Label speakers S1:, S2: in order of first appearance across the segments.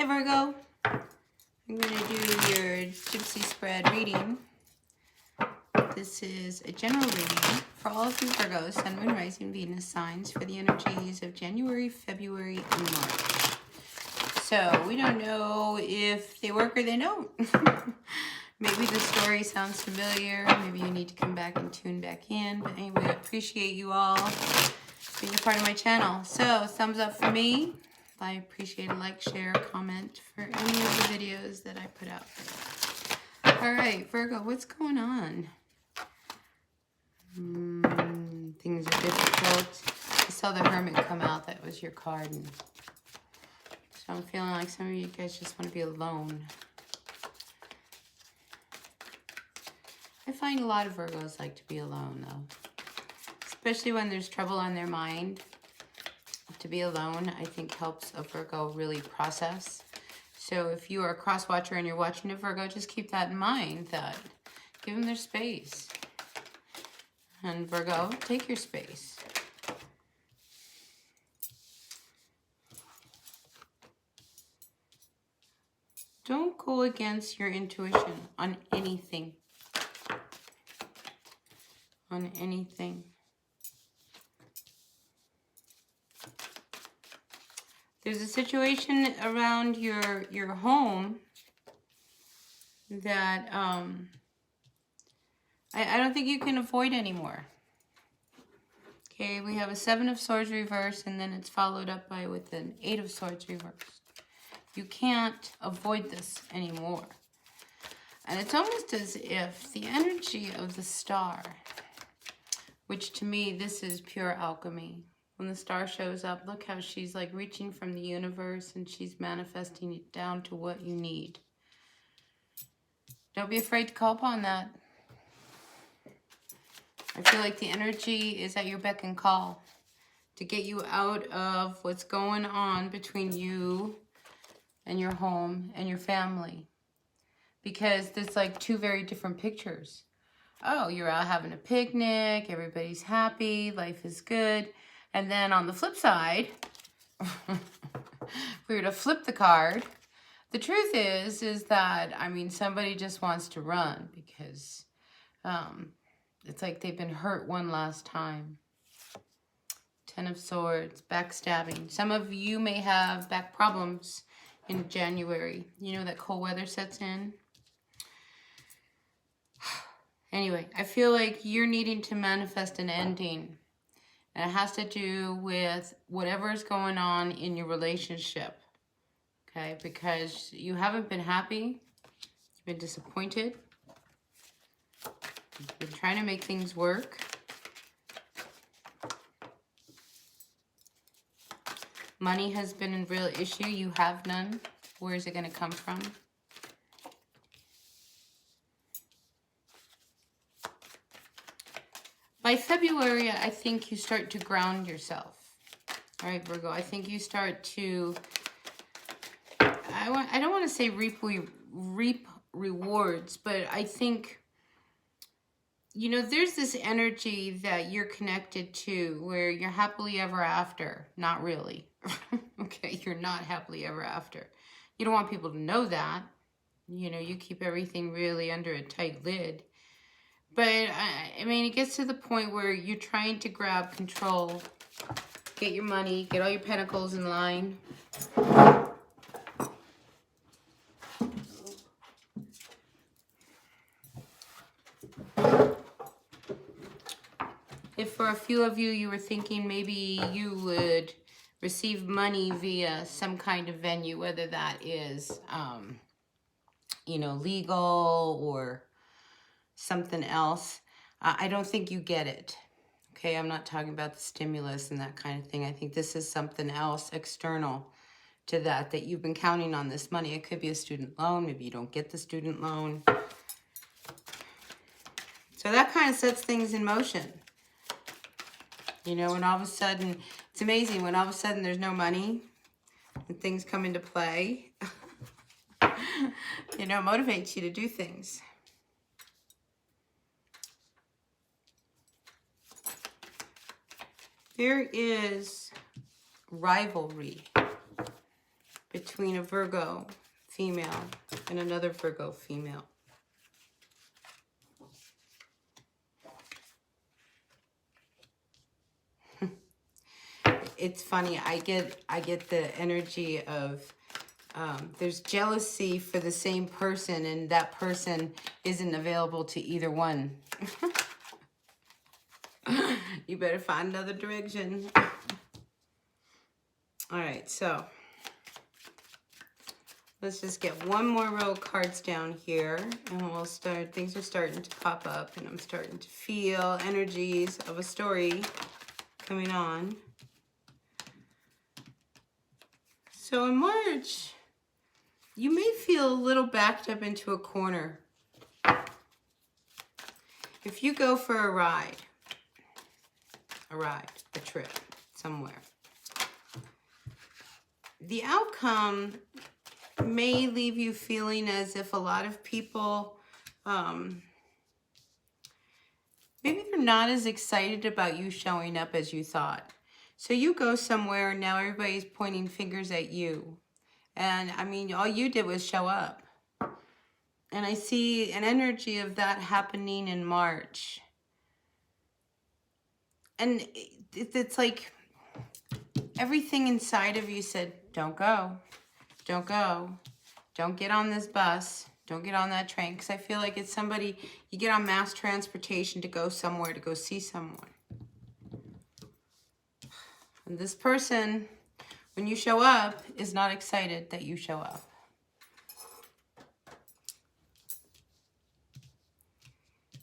S1: Hi Virgo, I'm going to do your Gypsy spread reading. This is a general reading for all of you Virgos, Sun, Moon, Rising, Venus signs for the energies of January, February, and March. So we don't know if they work or they don't. Maybe the story sounds familiar. Maybe you need to come back and tune back in. But anyway, I appreciate you all being a part of my channel. So thumbs up for me. I appreciate a like, share, comment for any of the videos that I put out there. All right, Virgo, what's going on? Things are difficult. I saw the Hermit come out. That was your card. And so I'm feeling like some of you guys just want to be alone. I find a lot of Virgos like to be alone, though. Especially when there's trouble on their mind. To be alone, I think, helps a Virgo really process. So if you are a cross watcher and you're watching a Virgo, just keep that in mind, that give them their space. And Virgo, take your space. Don't go against your intuition on anything. On anything. There's a situation around your home that I don't think you can avoid anymore. Okay, we have a 7 of Swords reverse, and then it's followed up by with an 8 of Swords reverse. You can't avoid this anymore. And it's almost as if the energy of the star, which to me, this is pure alchemy. When the star shows up, look how she's like reaching from the universe and she's manifesting it down to what you need. Don't be afraid to call upon that. I feel like the energy is at your beck and call to get you out of what's going on between you and your home and your family. Because there's like two very different pictures. Oh, you're out having a picnic, everybody's happy, life is good. And then on the flip side, if we were to flip the card, the truth is that, I mean, somebody just wants to run because it's like they've been hurt one last time. 10 of Swords, backstabbing. Some of you may have back problems in January. You know that cold weather sets in. Anyway, I feel like you're needing to manifest an ending. And it has to do with whatever is going on in your relationship. Okay, because you haven't been happy. You've been disappointed. You've been trying to make things work. Money has been a real issue. You have none. Where is it going to come from? By February, I think you start to ground yourself. All right, Virgo, I think you start to, I don't want to say reap rewards, but I think, you know, there's this energy that you're connected to where you're happily ever after. Not really. Okay, you're not happily ever after. You don't want people to know that. You know, you keep everything really under a tight lid. But, I mean, it gets to the point where you're trying to grab control, get your money, get all your pentacles in line. If for a few of you, you were thinking maybe you would receive money via some kind of venue, whether that is, you know, legal or something else, I don't think you get it. Okay, I'm not talking about the stimulus and that kind of thing. I think this is something else external to that you've been counting on this money. It could be a student loan. Maybe you don't get the student loan. So that kind of sets things in motion. You know, when all of a sudden, it's amazing when all of a sudden there's no money and things come into play. You know, it motivates you to do things. There is rivalry between a Virgo female and another Virgo female. It's funny, I get the energy of there's jealousy for the same person, and that person isn't available to either one. You better find another direction. All right, so let's just get one more row of cards down here, and we'll start. Things are starting to pop up, and I'm starting to feel energies of a story coming on. So in March, you may feel a little backed up into a corner. If you go for a ride, a trip somewhere, the outcome may leave you feeling as if a lot of people, maybe they're not as excited about you showing up as you thought. So you go somewhere and now everybody's pointing fingers at you. And I mean, all you did was show up. And I see an energy of that happening in March. And it's like everything inside of you said, don't go, don't go, don't get on this bus, don't get on that train. Because I feel like it's somebody, you get on mass transportation to go somewhere, to go see someone. And this person, when you show up, is not excited that you show up.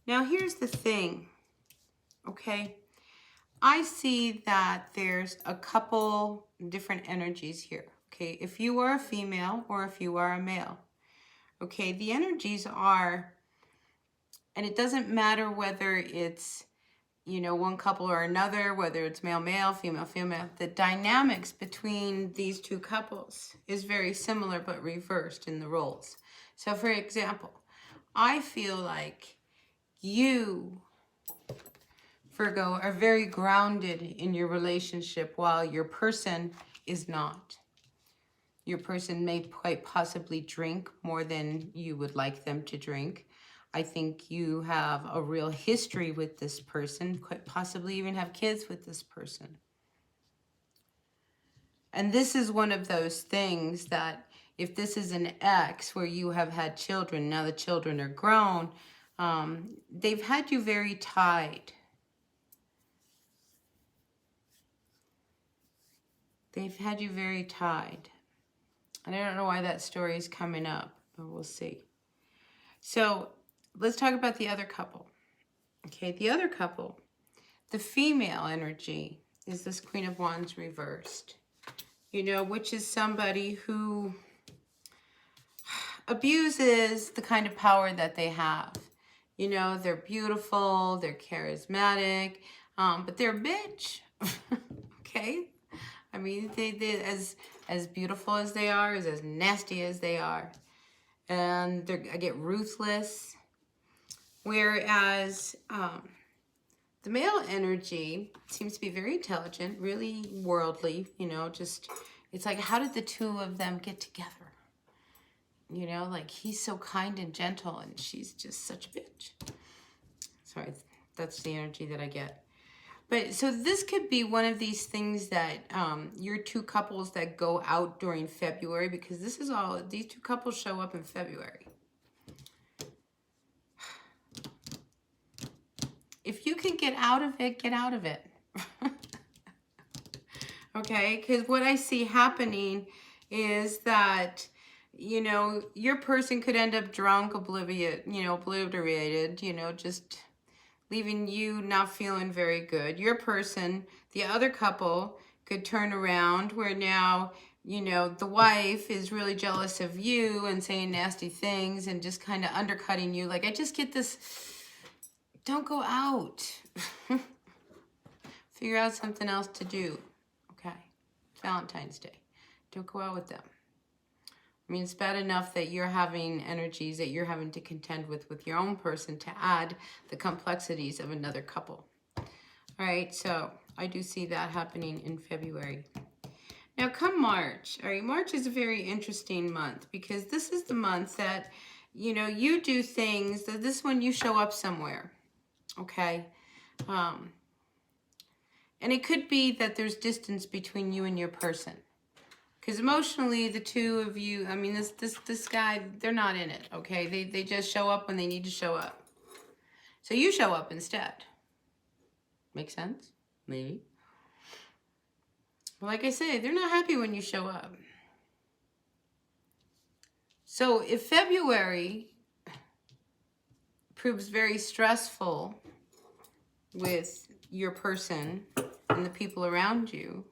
S1: Now, here's the thing, okay? I see that there's a couple different energies here, okay? If you are a female or if you are a male, okay? The energies are, and it doesn't matter whether it's, you know, one couple or another, whether it's male, male, female, female, the dynamics between these two couples is very similar but reversed in the roles. So for example, I feel like you, Virgo, are very grounded in your relationship while your person is not. Your person may quite possibly drink more than you would like them to drink. I think you have a real history with this person, quite possibly even have kids with this person. And this is one of those things that if this is an ex where you have had children, now the children are grown, they've had you very tied. They've had you very tied. And I don't know why that story is coming up, but we'll see. So let's talk about the other couple. Okay, the other couple, the female energy is this Queen of Wands reversed. You know, which is somebody who abuses the kind of power that they have. You know, they're beautiful, they're charismatic, but they're a bitch. Okay? I mean, they as beautiful as they are, is as nasty as they are. And I get ruthless. Whereas the male energy seems to be very intelligent, really worldly, you know, just, it's like, how did the two of them get together? You know, like, he's so kind and gentle and she's just such a bitch. Sorry, that's the energy that I get. But so this could be one of these things that your two couples that go out during February, because this is all, these two couples show up in February. If you can get out of it, get out of it. Okay, because what I see happening is that, you know, your person could end up drunk, obliviated, you know, just leaving you not feeling very good. Your person, the other couple, could turn around where now, you know, the wife is really jealous of you and saying nasty things and just kind of undercutting you. Like, I just get this, don't go out. Figure out something else to do. Okay, it's Valentine's Day. Don't go out with them. I mean, it's bad enough that you're having energies that you're having to contend with your own person to add the complexities of another couple. All right, so I do see that happening in February. Now come March, all right, March is a very interesting month because this is the month that, you know, you do things, that this one you show up somewhere, okay? And it could be that there's distance between you and your person. Because emotionally, the two of you, I mean, this guy, they're not in it, okay? They just show up when they need to show up. So you show up instead. Make sense? Maybe. Well, like I say, they're not happy when you show up. So if February proves very stressful with your person and the people around you,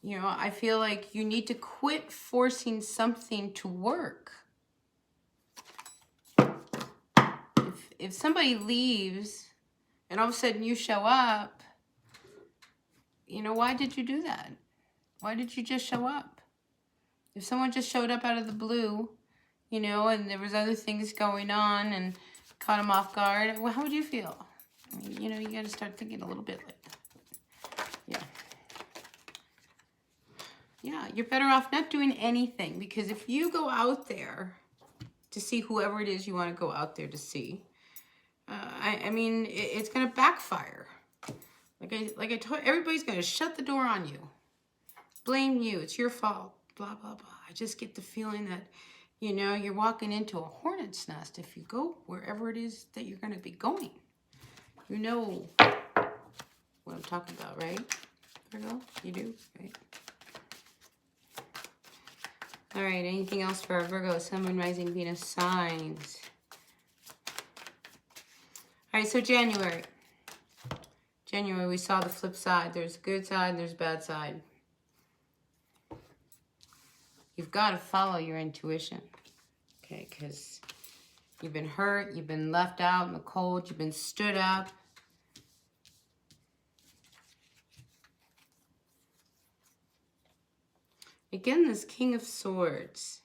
S1: you know, I feel like you need to quit forcing something to work. If somebody leaves and all of a sudden you show up, you know, why did you do that? Why did you just show up? If someone just showed up out of the blue, you know, and there was other things going on and caught them off guard, well, how would you feel? I mean, you know, you got to start thinking a little bit like that. Yeah. Yeah, you're better off not doing anything, because if you go out there to see whoever it is you want to go out there to see, I mean, it's going to backfire. Like I told, everybody's going to shut the door on you. Blame you. It's your fault. Blah, blah, blah. I just get the feeling that, you know, you're walking into a hornet's nest if you go wherever it is that you're going to be going. You know what I'm talking about, right? Virgo? You do? Right? All right, anything else for our Virgo, Sun, Moon, Rising, Venus signs? All right, so January. January, we saw the flip side. There's a good side and there's a bad side. You've got to follow your intuition, okay? Because you've been hurt, you've been left out in the cold, you've been stood up. Again, this King of Swords.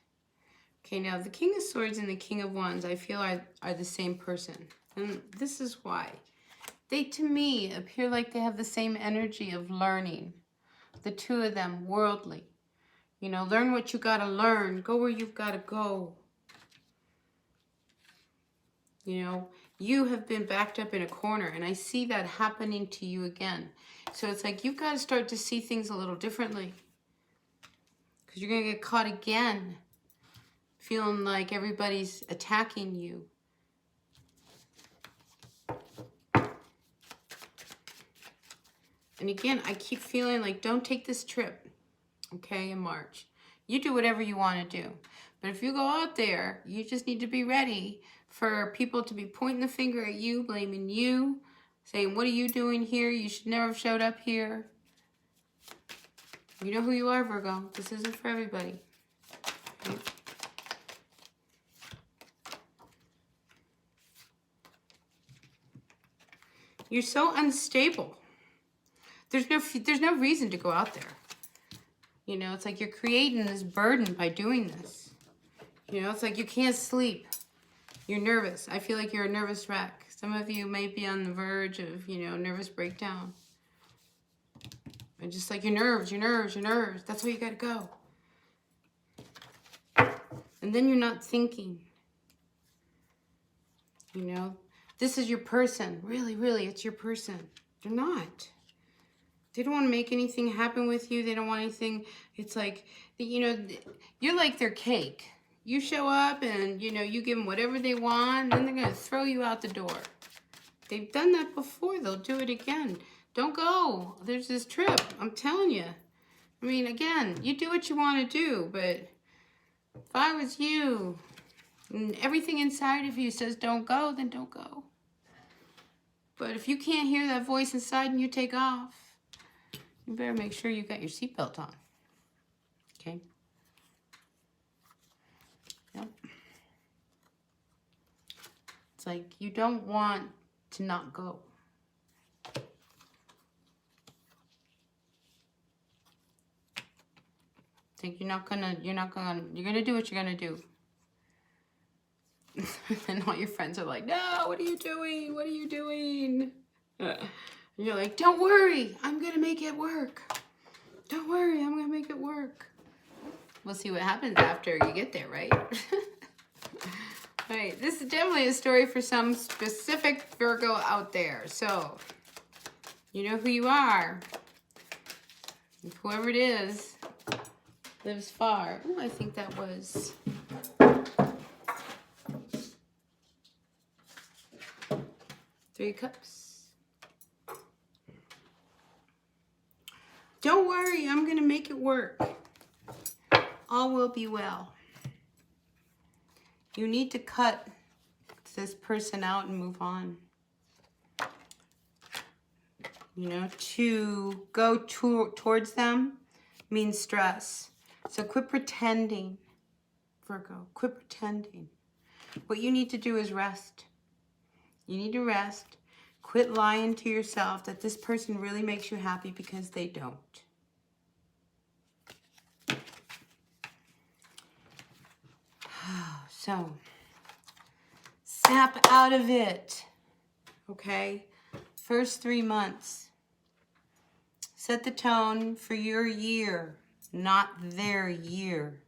S1: Okay, now the King of Swords and the King of Wands, I feel are the same person. And this is why. They, to me, appear like they have the same energy of learning. The two of them, worldly. You know, learn what you got to learn. Go where you've got to go. You know, you have been backed up in a corner, and I see that happening to you again. So it's like you've got to start to see things a little differently. Because you're going to get caught again, feeling like everybody's attacking you. And again, I keep feeling like, don't take this trip, okay, in March. You do whatever you want to do. But if you go out there, you just need to be ready for people to be pointing the finger at you, blaming you, saying, what are you doing here? You should never have showed up here. You know who you are, Virgo. This isn't for everybody. Okay? You're so unstable. There's no reason to go out there. You know, it's like you're creating this burden by doing this. You know, it's like you can't sleep. You're nervous. I feel like you're a nervous wreck. Some of you may be on the verge of, you know, nervous breakdown. And just like your nerves. That's where you gotta go. And then you're not thinking. You know, this is your person. Really, it's your person. They're not. They don't want to make anything happen with you. They don't want anything. It's like, you know, you're like their cake. You show up and, you know, you give them whatever they want, and then they're going to throw you out the door. They've done that before. They'll do it again. Don't go. There's this trip. I'm telling you. I mean, again, you do what you want to do, but if I was you and everything inside of you says don't go, then don't go. But if you can't hear that voice inside and you take off, you better make sure you got your seatbelt on. Okay? Yep. It's like you don't want to not go. It's like you're gonna do what you're gonna do. And all your friends are like, no, what are you doing? What are you doing? And you're like, don't worry, I'm gonna make it work. Don't worry, I'm going to make it work. We'll see what happens after you get there, right? All right, this is definitely a story for some specific Virgo out there. So, you know who you are. If whoever it is lives far. Oh, I think that was... Three Cups. Don't worry, I'm going to make it work. All will be well. You need to cut this person out and move on. You know, to go towards them means stress. So quit pretending, Virgo. Quit pretending. What you need to do is rest. You need to rest. Quit lying to yourself that this person really makes you happy, because they don't. So, snap out of it, okay? First 3 months. Set the tone for your year, not their year.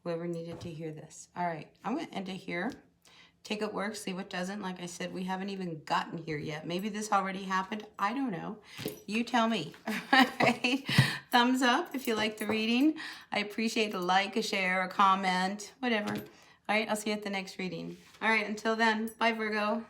S1: Whoever needed to hear this. All right, I'm going to end it here. Take what works, leave what doesn't. Like I said, we haven't even gotten here yet. Maybe this already happened. I don't know. You tell me. Right? Thumbs up if you like the reading. I appreciate a like, a share, a comment, whatever. All right, I'll see you at the next reading. All right, until then, bye, Virgo.